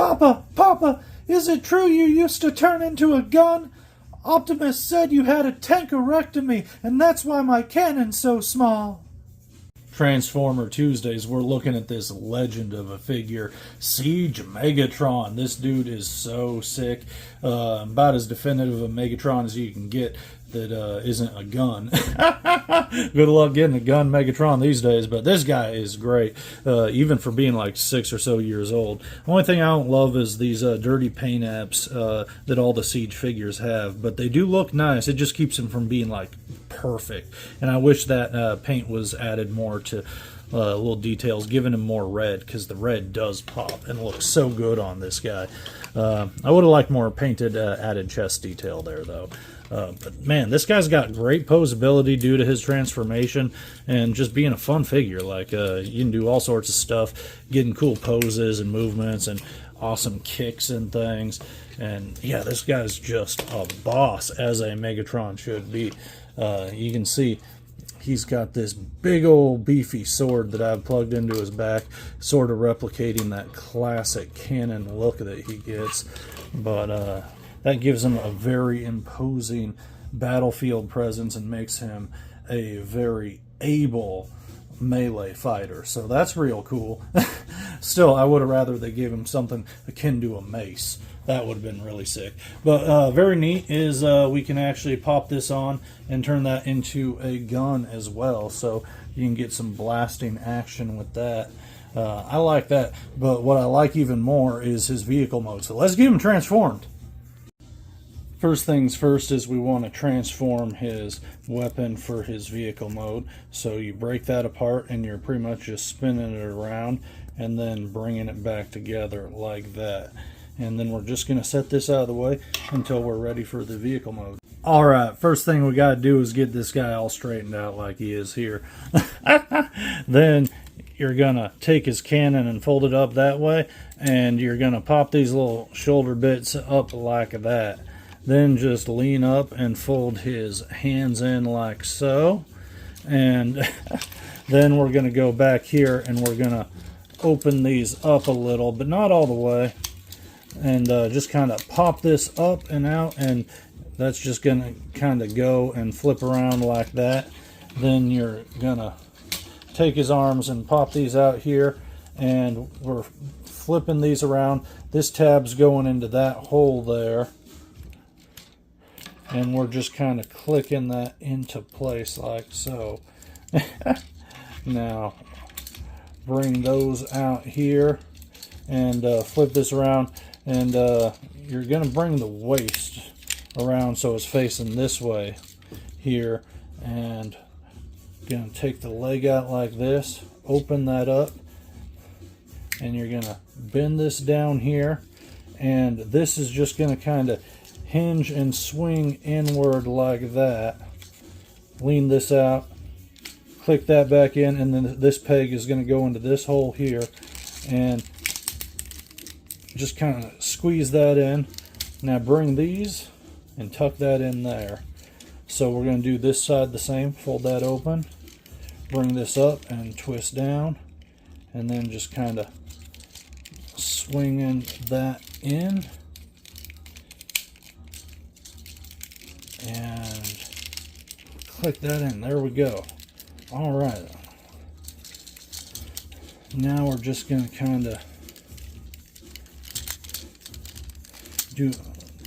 Papa, Papa, is it true you used to turn into a gun? Optimus said you had a tankerectomy, and that's why my cannon's so small. Transformer Tuesdays, we're looking at this legend of a figure, Siege Megatron. This dude is so sick. About as definitive a Megatron as you can get that isn't a gun. Good luck getting a gun Megatron these days, but this guy is great, even for being like 6 or so years old. The only thing I don't love is these dirty paint apps that all the Siege figures have, but they do look nice. It just keeps them from being like perfect, and I wish that paint was added more to little details, giving him more red, because the red does pop and looks so good on this guy. I would have liked more painted added chest detail there though. But man, this guy's got great posability due to his transformation and just being a fun figure. Like you can do all sorts of stuff, getting cool poses and movements and awesome kicks and things. And yeah, this guy's just a boss, as a Megatron should be. You can see he's got this big old beefy sword that I've plugged into his back, sort of replicating that classic cannon look that he gets. But that gives him a very imposing battlefield presence and makes him a very able melee fighter. So that's real cool. Still, I would have rather they gave him something akin to a mace. That would have been really sick. But very neat is we can actually pop this on and turn that into a gun as well. So you can get some blasting action with that. I like that. But what I like even more is his vehicle mode. So let's get him transformed. First things first is we want to transform his weapon for his vehicle mode. So you break that apart and you're pretty much just spinning it around and then bringing it back together like that. And then we're just going to set this out of the way until we're ready for the vehicle mode. Alright, first thing we got to do is get this guy all straightened out like he is here. Then you're going to take his cannon and fold it up that way, and you're going to pop these little shoulder bits up like that. Then just lean up and fold his hands in like so. And then we're going to go back here and we're going to open these up a little, but not all the way. And just kind of pop this up and out, and that's just going to kind of go and flip around like that. Then you're going to take his arms and pop these out here, and we're flipping these around. This tab's going into that hole there, and we're just kind of clicking that into place like so. Now bring those out here and flip this around, and you're going to bring the waist around so it's facing this way here, and going to take the leg out like this, open that up, and you're going to bend this down here, and this is just going to kind of hinge and swing inward like that. Lean this out, click that back in, and then this peg is going to go into this hole here, and just kind of squeeze that in. Now bring these and tuck that in there. So we're going to do this side the same. Fold that open, bring this up and twist down, and then just kind of swinging that in, and click that in. There we go. All right. Now we're just going to kind of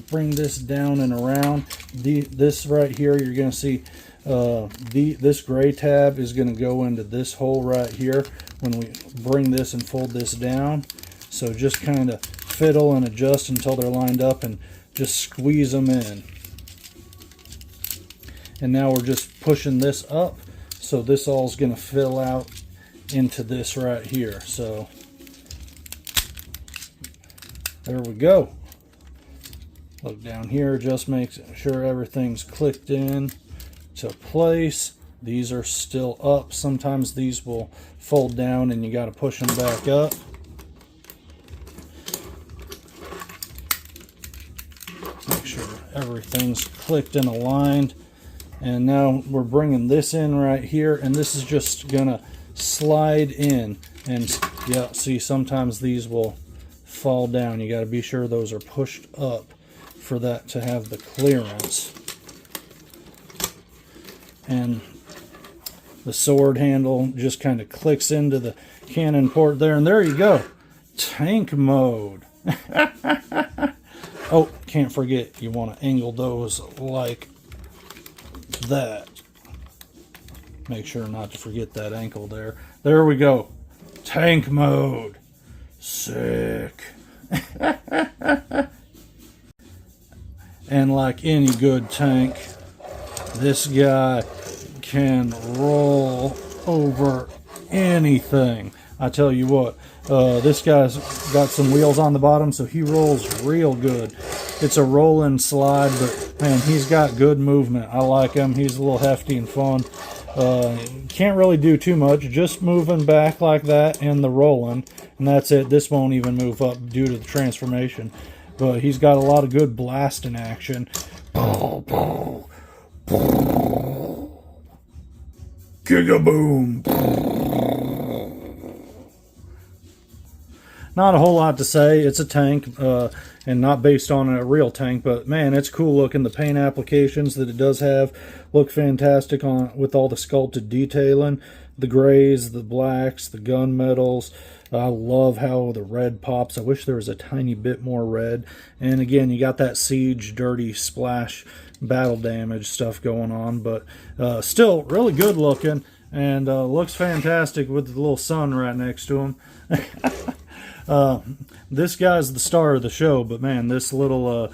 bring this down and around. This right here, you're going to see this gray tab is going to go into this hole right here when we bring this and fold this down. So just kind of fiddle and adjust until they're lined up and just squeeze them in. And now we're just pushing this up, so this all is going to fill out into this right here. So there we go. Look down here, just make sure everything's clicked in to place. These are still up. Sometimes these will fold down and you got to push them back up. Make sure everything's clicked and aligned. And now we're bringing this in right here, and this is just gonna slide in. And yeah, see, sometimes these will fall down. You got to be sure those are pushed up for that to have the clearance. And the sword handle just kind of clicks into the cannon port there, and there you go. Tank mode. Oh, can't forget, you want to angle those like that. Make sure not to forget that ankle there. There we go. Tank mode. Sick. And like any good tank, this guy can roll over anything. I tell you what, this guy's got some wheels on the bottom, so he rolls real good. It's a roll and slide, but man, he's got good movement. I like him. He's a little hefty and fun. Can't really do too much, just moving back like that and the rolling, and that's it. This won't even move up due to the transformation, but he's got a lot of good blasting action. Gigaboom. Not a whole lot to say. It's a tank, and not based on a real tank, but man, it's cool looking. The paint applications that it does have look fantastic on with all the sculpted detailing, the grays, the blacks, the gunmetals. I love how the red pops. I wish there was a tiny bit more red. And again, you got that siege, dirty splash, battle damage stuff going on, but still really good looking, and looks fantastic with the little sun right next to him. This guy's the star of the show, but man, this little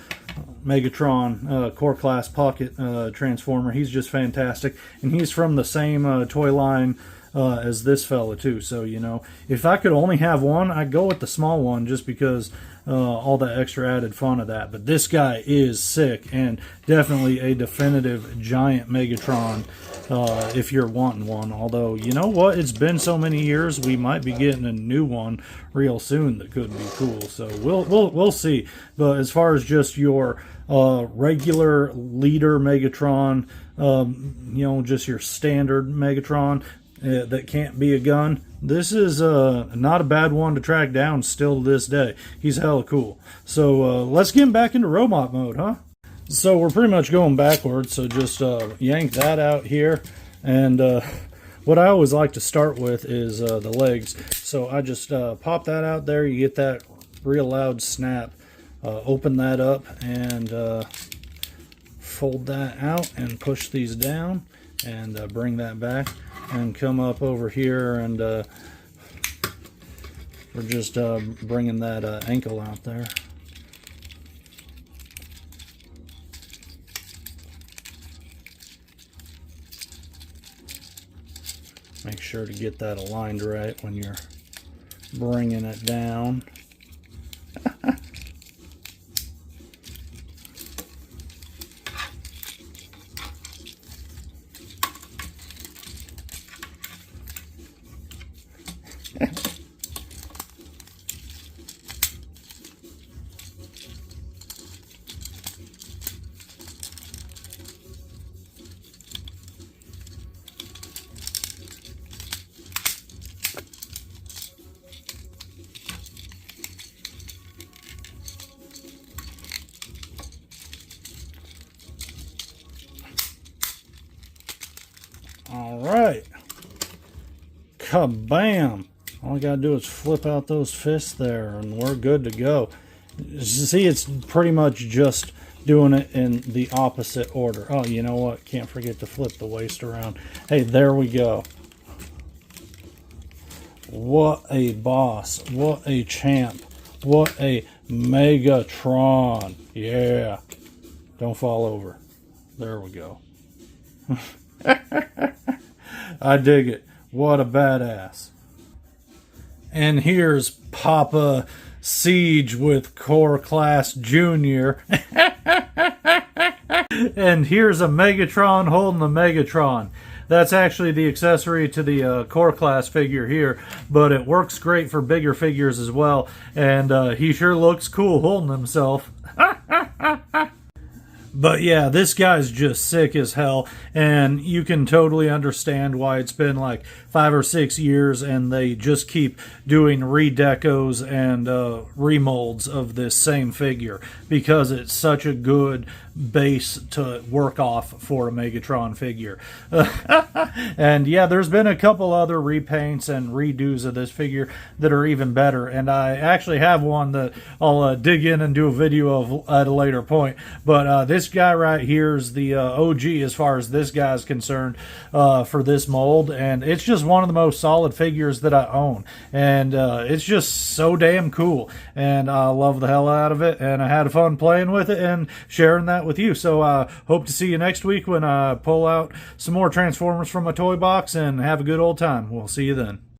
Megatron core class pocket transformer, he's just fantastic, and he's from the same toy line as this fella too. So, you know, if I could only have one, I'd go with the small one, just because all the extra added fun of that. But this guy is sick, and definitely a definitive giant Megatron if you're wanting one. Although, you know what, it's been so many years, we might be getting a new one real soon that could be cool. So we'll see. But as far as just your regular leader Megatron, you know, just your standard Megatron that can't be a gun, this is not a bad one to track down still to this day. He's hella cool. So let's get him back into robot mode, huh? So we're pretty much going backwards, so just yank that out here. And what I always like to start with is the legs. So I just pop that out there. You get that real loud snap. Open that up and fold that out and push these down, and bring that back and come up over here, and we're just bringing that ankle out there. Make sure to get that aligned right when you're bringing it down. All right, kabam! All I gotta do is flip out those fists there, and we're good to go. See, it's pretty much just doing it in the opposite order. Oh, you know what? Can't forget to flip the waist around. Hey, there we go. What a boss! What a champ! What a Megatron! Yeah! Don't fall over. There we go. I dig it. What a badass. And here's Papa Siege with Core Class Junior. And here's a Megatron holding the Megatron. That's actually the accessory to the Core Class figure here, but it works great for bigger figures as well, and he sure looks cool holding himself. But yeah, this guy's just sick as hell, and you can totally understand why it's been like 5 or 6 years, and they just keep doing redecos and remolds of this same figure because it's such a good base to work off for a Megatron figure. And yeah, there's been a couple other repaints and redos of this figure that are even better, and I actually have one that I'll dig in and do a video of at a later point. But this guy right here is the OG as far as this guy is concerned for this mold, and it's just one of the most solid figures that I own, and it's just so damn cool, and I love the hell out of it, and I had fun playing with it and sharing that with you. So I hope to see you next week when I pull out some more Transformers from my toy box and have a good old time. We'll see you then.